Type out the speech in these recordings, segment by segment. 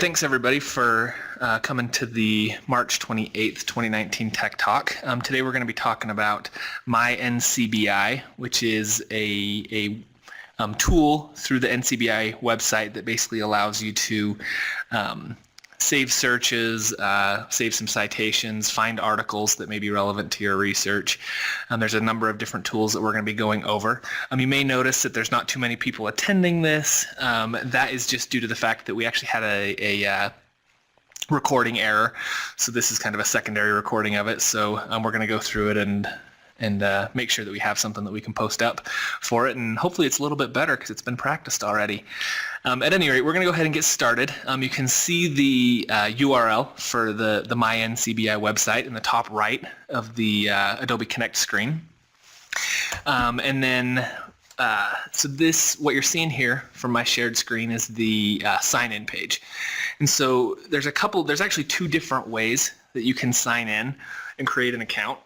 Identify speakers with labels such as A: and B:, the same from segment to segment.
A: Thanks everybody for coming to the March 28th, 2019 Tech Talk. Today we're going to be talking about My NCBI, which is a tool through the NCBI website that basically allows you to save searches, save some citations, find articles that may be relevant to your research. There's a number of different tools that we're going to be going over. You may notice that there's not too many people attending this. That is just due to the fact that we actually had a recording error. So this is kind of a secondary recording of it. So we're going to go through it and make sure that we have something that we can post up for it, and hopefully it's a little bit better because it's been practiced already. At any rate, we're going to go ahead and get started. You can see the URL for the My NCBI website in the top right of the Adobe Connect screen. And then, so this, what you're seeing here from my shared screen is the sign-in page. And so there's actually two different ways that you can sign in and create an account.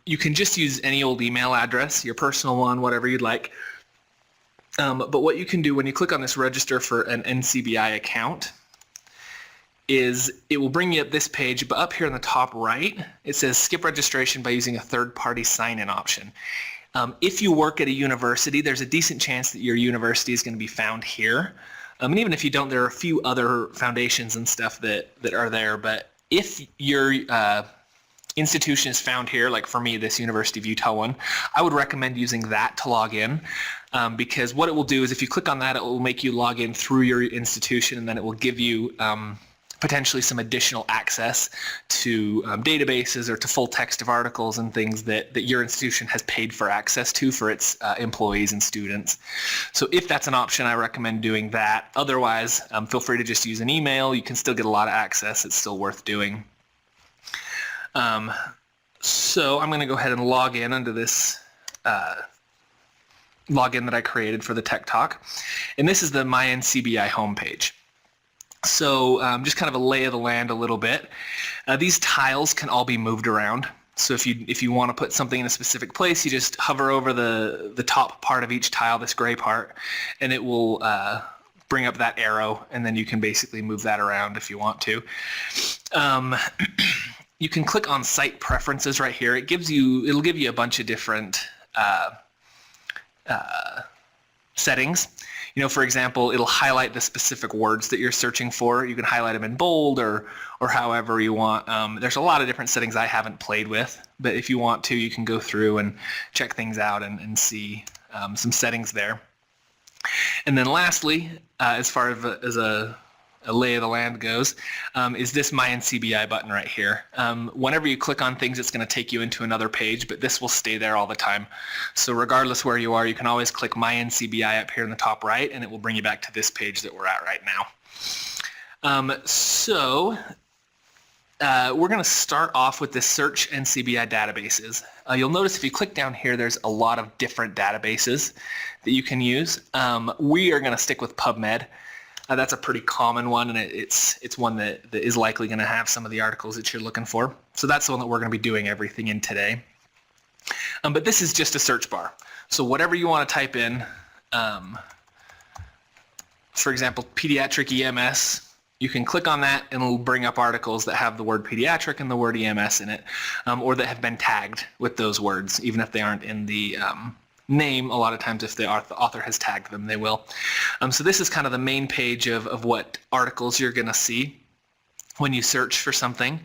A: You can just use any old email address, your personal one, whatever you'd like. But what you can do when you click on this register for an NCBI account is it will bring you up this page, but up here in the top right, it says skip registration by using a third-party sign-in option. If you work at a university, there's a decent chance that your university is going to be found here. And even if you don't, there are a few other foundations and stuff that are there. But if your institution is found here, like for me, this University of Utah one, I would recommend using that to log in, because what it will do is if you click on that, it will make you log in through your institution, and then it will give you potentially some additional access to databases or to full text of articles and things that your institution has paid for access to for its employees and students. So if that's an option, I recommend doing that. Otherwise, feel free to just use an email. You can still get a lot of access. It's still worth doing. So I'm going to go ahead and log in under this login that I created for the Tech Talk. And this is the My NCBI homepage. So just kind of a lay of the land a little bit. These tiles can all be moved around. So if you want to put something in a specific place, you just hover over the top part of each tile, this gray part, and it will bring up that arrow, and then you can basically move that around if you want to. You can click on Site Preferences right here. It'll give you a bunch of different settings. You know, for example, it'll highlight the specific words that you're searching for. You can highlight them in bold or however you want. There's a lot of different settings I haven't played with, but if you want to, you can go through and check things out and see some settings there. And then lastly, as far as a lay of the land goes, is this My NCBI button right here. Whenever you click on things, it's going to take you into another page, but this will stay there all the time. So regardless where you are, you can always click My NCBI up here in the top right, and it will bring you back to this page that we're at right now. We're going to start off with this search NCBI databases. You'll notice if you click down here, there's a lot of different databases that you can use. We are going to stick with PubMed. That's a pretty common one, and it's one that is likely going to have some of the articles that you're looking for. So that's the one that we're going to be doing everything in today. But this is just a search bar. So whatever you want to type in, for example, pediatric EMS, you can click on that and it'll bring up articles that have the word pediatric and the word EMS in it, or that have been tagged with those words, even if they aren't in the name. A lot of times if the author has tagged them, they will. So this is kind of the main page of what articles you're going to see when you search for something.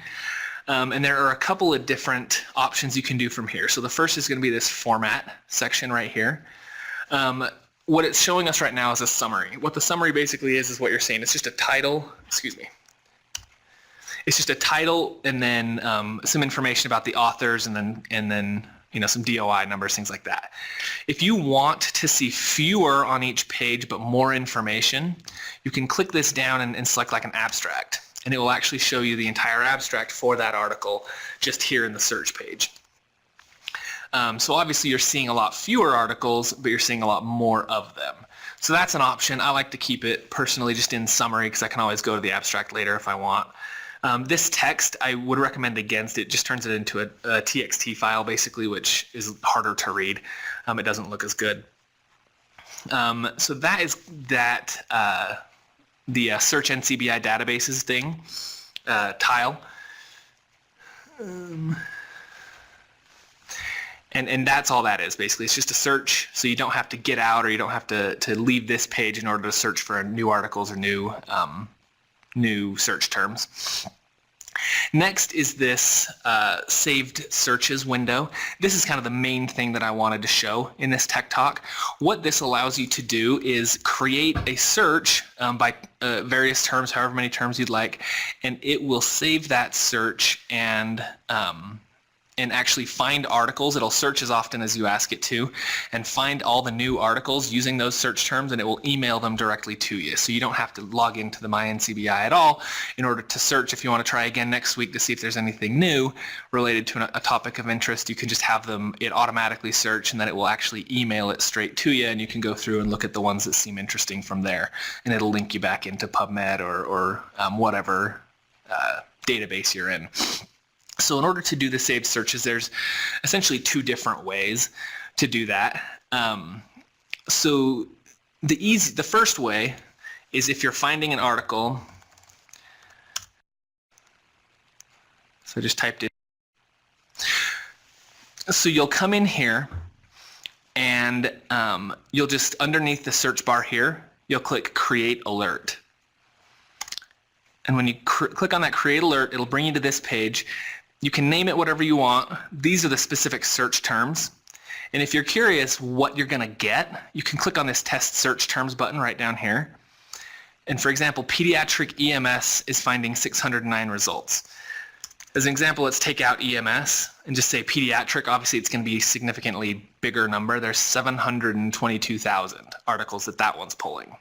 A: And there are a couple of different options you can do from here. So the first is going to be this format section right here. What it's showing us right now is a summary. What the summary basically is what you're seeing. It's just a title, It's just a title and then some information about the authors and then you know, some DOI numbers, things like that. If you want to see fewer on each page but more information, you can click this down and select like an abstract, and it will actually show you the entire abstract for that article just here in the search page. So obviously you're seeing a lot fewer articles, but you're seeing a lot more of them. So that's an option. I like to keep it personally just in summary because I can always go to the abstract later if I want. This text I would recommend against. It just turns it into a TXT file basically, which is harder to read. It doesn't look as good. So that is that the search NCBI databases thing tile. And that's all that is, basically. It's just a search, so you don't have to get out or you don't have to leave this page in order to search for new articles or new search terms. Next is this saved searches window. This is kind of the main thing that I wanted to show in this Tech Talk. What this allows you to do is create a search by various terms, however many terms you'd like, and it will save that search and actually find articles. It'll search as often as you ask it to and find all the new articles using those search terms, and it will email them directly to you. So you don't have to log into the My NCBI at all in order to search. If you want to try again next week to see if there's anything new related to a topic of interest, you can just have it automatically search, and then it will actually email it straight to you, and you can go through and look at the ones that seem interesting from there, and it'll link you back into PubMed or whatever database you're in. So in order to do the saved searches, there's essentially two different ways to do that. So the first way is if you're finding an article. So I just typed in. So you'll come in here and you'll just, underneath the search bar here, you'll click Create Alert. And when you click on that Create Alert, it'll bring you to this page. You can name it whatever you want. These are the specific search terms. And if you're curious what you're going to get, you can click on this Test Search Terms button right down here. And for example, pediatric EMS is finding 609 results. As an example, let's take out EMS and just say pediatric. Obviously, it's going to be a significantly bigger number. There's 722,000 articles that one's pulling.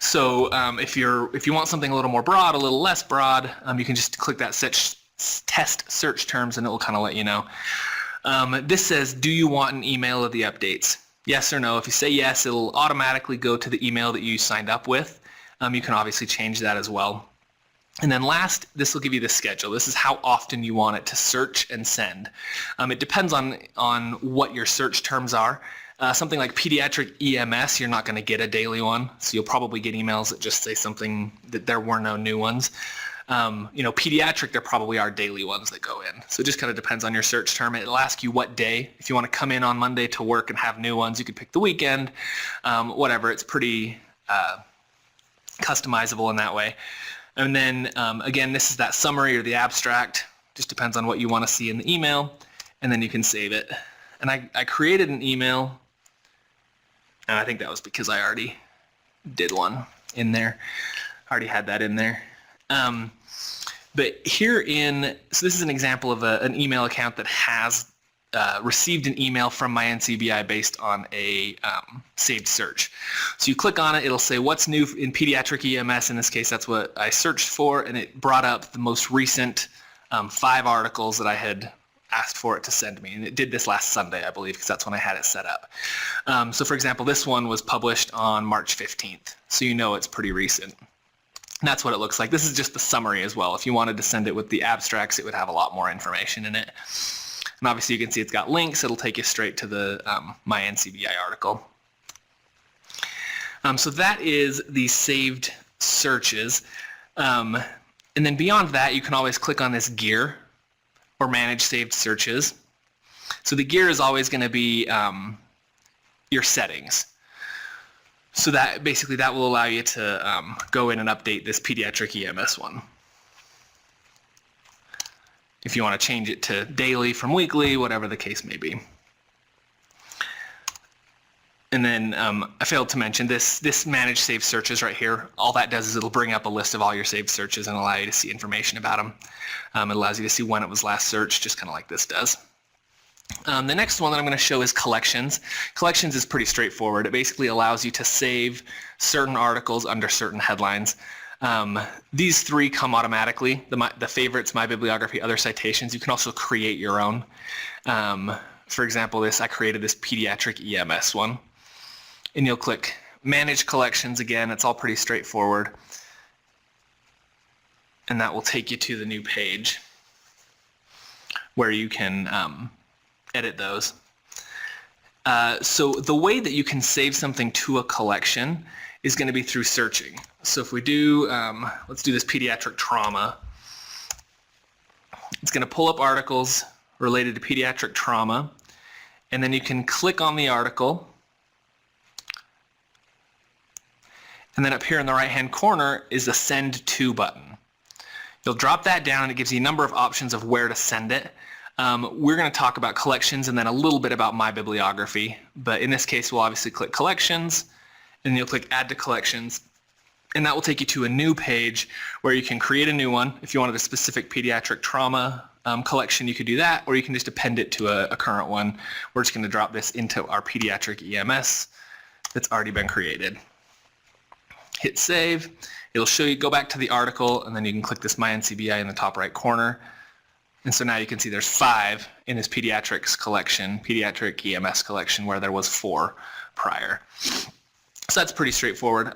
A: So if you want something a little more broad, a little less broad, you can just click that Test Search Terms, and it will kind of let you know. This says, do you want an email of the updates? Yes or no. If you say yes, it'll automatically go to the email that you signed up with. You can obviously change that as well. And then last, this will give you the schedule. This is how often you want it to search and send. It depends on what your search terms are. Something like pediatric EMS, you're not going to get a daily one, so you'll probably get emails that just say something that there were no new ones. Pediatric, there probably are daily ones that go in. So it just kind of depends on your search term. It'll ask you what day. If you want to come in on Monday to work and have new ones, you could pick the weekend, whatever. It's pretty customizable in that way. And then, again, this is that summary or the abstract. Just depends on what you want to see in the email, and then you can save it. And I created an email, and I think that was because I already did one in there. I already had that in there. But so this is an example of an email account that has received an email from my NCBI based on a saved search. So you click on it, it'll say what's new in pediatric EMS. In this case, that's what I searched for, and it brought up the most recent 5 articles that I had asked for it to send me. And it did this last Sunday, I believe, because that's when I had it set up. So for example, this one was published on March 15th, so you know it's pretty recent. And that's what it looks like. This is just the summary as well. If you wanted to send it with the abstracts, it would have a lot more information in it. And obviously you can see it's got links. It'll take you straight to the My NCBI article. So that is the saved searches. And then beyond that, you can always click on this gear or manage saved searches. So the gear is always going to be your settings. So that basically that will allow you to go in and update this pediatric EMS one. If you want to change it to daily from weekly, whatever the case may be. And then I failed to mention this manage saved searches right here. All that does is it'll bring up a list of all your saved searches and allow you to see information about them. It allows you to see when it was last searched, just kind of like this does. The next one that I'm going to show is collections. Collections is pretty straightforward. It basically allows you to save certain articles under certain headlines. These 3 come automatically. The favorites, my bibliography, other citations. You can also create your own. For example, I created this pediatric EMS one. And you'll click Manage Collections again. It's all pretty straightforward. And that will take you to the new page where you can edit those. So the way that you can save something to a collection is going to be through searching. So if we do, let's do this pediatric trauma. It's going to pull up articles related to pediatric trauma, and then you can click on the article, and then up here in the right-hand corner is the Send To button. You'll drop that down, and it gives you a number of options of where to send it. We're going to talk about collections and then a little bit about my bibliography, but in this case we'll obviously click collections, and you'll click add to collections, and that will take you to a new page where you can create a new one. If you wanted a specific pediatric trauma collection, you could do that, or you can just append it to a current one. We're just going to drop this into our pediatric EMS that's already been created. Hit save. It'll show you, go back to the article, and then you can click this My NCBI in the top right corner. And so now you can see there's 5 in this pediatrics collection, pediatric EMS collection, where there was 4 prior. So that's pretty straightforward.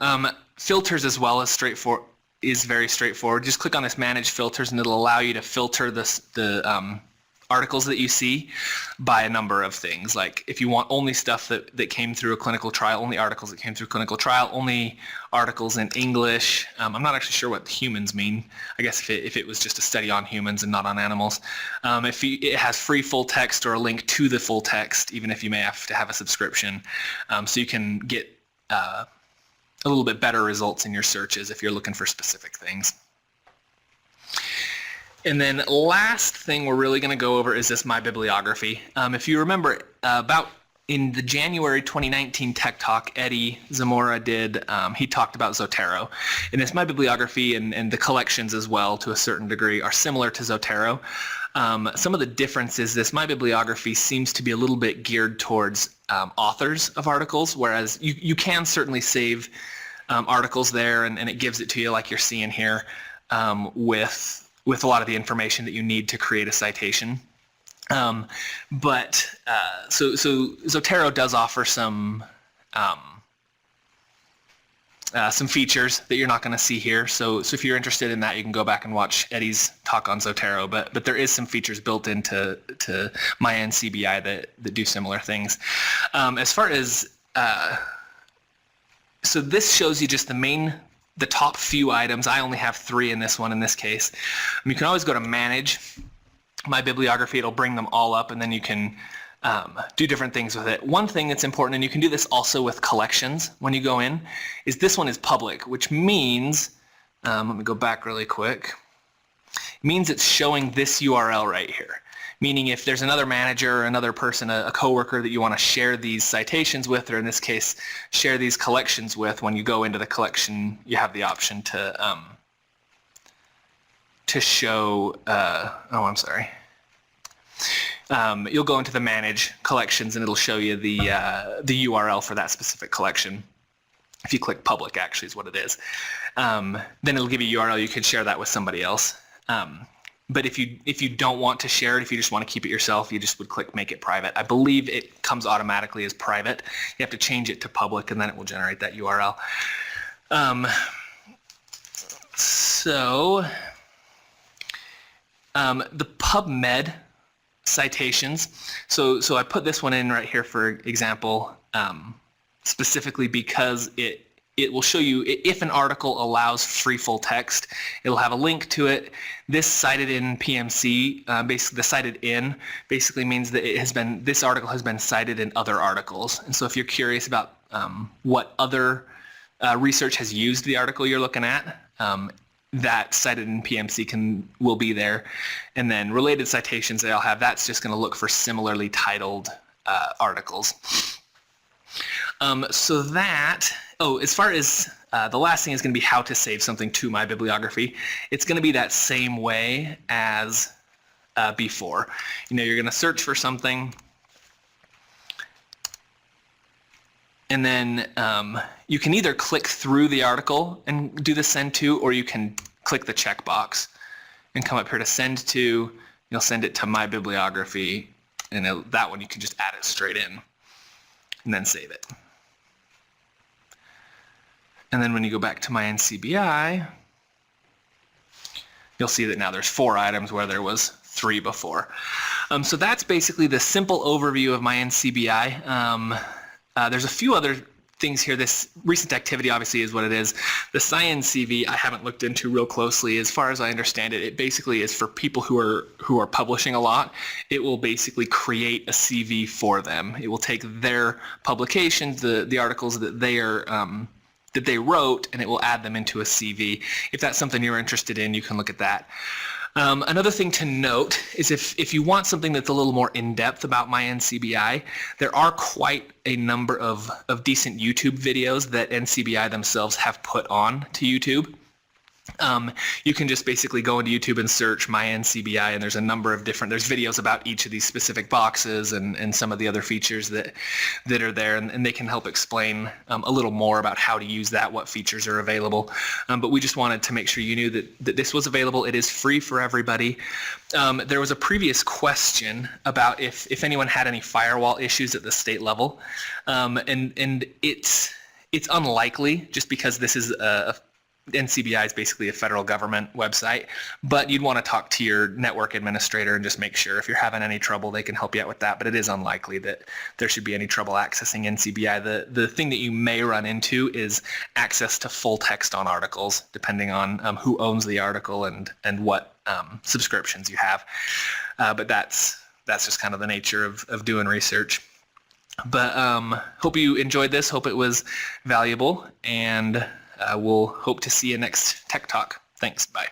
A: Filters as well is very straightforward. Just click on this Manage Filters, and it'll allow you to filter the articles that you see by a number of things. Like if you want only stuff that came through a clinical trial, only articles that came through clinical trial, only articles in English. I'm not actually sure what humans mean. I guess if it was just a study on humans and not on animals. It has free full text or a link to the full text, even if you may have to have a subscription. So you can get a little bit better results in your searches if you're looking for specific things. And then last thing we're really going to go over is this My Bibliography. If you remember, about in the January 2019 Tech Talk, Eddie Zamora he talked about Zotero. And this My Bibliography and the collections as well, to a certain degree, are similar to Zotero. Some of the differences, this My Bibliography seems to be a little bit geared towards authors of articles, whereas you can certainly save articles there, and it gives it to you like you're seeing here with a lot of the information that you need to create a citation. So Zotero does offer some features that you're not going to see here. So if you're interested in that, you can go back and watch Eddie's talk on Zotero. But there is some features built into my NCBI that do similar things. As far as so this shows you just the top few items. I only have 3 in this one in this case. You can always go to Manage My Bibliography. It'll bring them all up, and then you can do different things with it. One thing that's important, and you can do this also with collections when you go in, is this one is public, which means, let me go back really quick, it means it's showing this URL right here. Meaning if there's another manager or another person, a coworker that you want to share these citations with, or in this case, share these collections with, when you go into the collection, you have the option to show, you'll go into the Manage Collections, and it'll show you the URL for that specific collection. If you click Public, actually, is what it is. Then it'll give you a URL. You can share that with somebody else. But if you don't want to share it, if you just want to keep it yourself, you just would click Make It Private. I believe it comes automatically as private. You have to change it to public, and then it will generate that URL. The PubMed citations. So I put this one in right here for example, specifically because it will show you if an article allows free full text. It'll have a link to it. This cited in PMC, basically the cited in, basically means that this article has been cited in other articles. And so if you're curious about what other research has used the article you're looking at, that cited in PMC will be there. And then related citations that I'll have, that's just going to look for similarly titled articles. As far as the last thing is going to be how to save something to my bibliography. It's going to be that same way as before. You're going to search for something, and then you can either click through the article and do the send to, or you can click the checkbox and come up here to send to. You'll send it to my bibliography, and that one you can just add it straight in and then save it. And then when you go back to my NCBI, you'll see that now there's 4 items where there was 3 before. So that's basically the simple overview of my NCBI. There's a few other things here. This recent activity obviously is what it is. The Science CV I haven't looked into real closely. As far as I understand it, it basically is for people who are publishing a lot. It will basically create a CV for them. It will take their publications, the articles that they are that they wrote, and it will add them into a CV. If that's something you're interested in, you can look at that. Another thing to note is if you want something that's a little more in-depth about my NCBI, there are quite a number of decent YouTube videos that NCBI themselves have put on to YouTube. You can just basically go into YouTube and search my NCBI, and there's a number of there's videos about each of these specific boxes and some of the other features that are there, and they can help explain a little more about how to use that, what features are available. But we just wanted to make sure you knew that this was available. It is free for everybody. There was a previous question about if anyone had any firewall issues at the state level, and it's unlikely, just because this is NCBI is basically a federal government website, but you'd want to talk to your network administrator and just make sure if you're having any trouble, they can help you out with that. But it is unlikely that there should be any trouble accessing NCBI. The thing that you may run into is access to full text on articles, depending on who owns the article and what subscriptions you have. But that's just kind of the nature of doing research. But hope you enjoyed this. Hope it was valuable, and we'll hope to see you next Tech Talk. Thanks. Bye.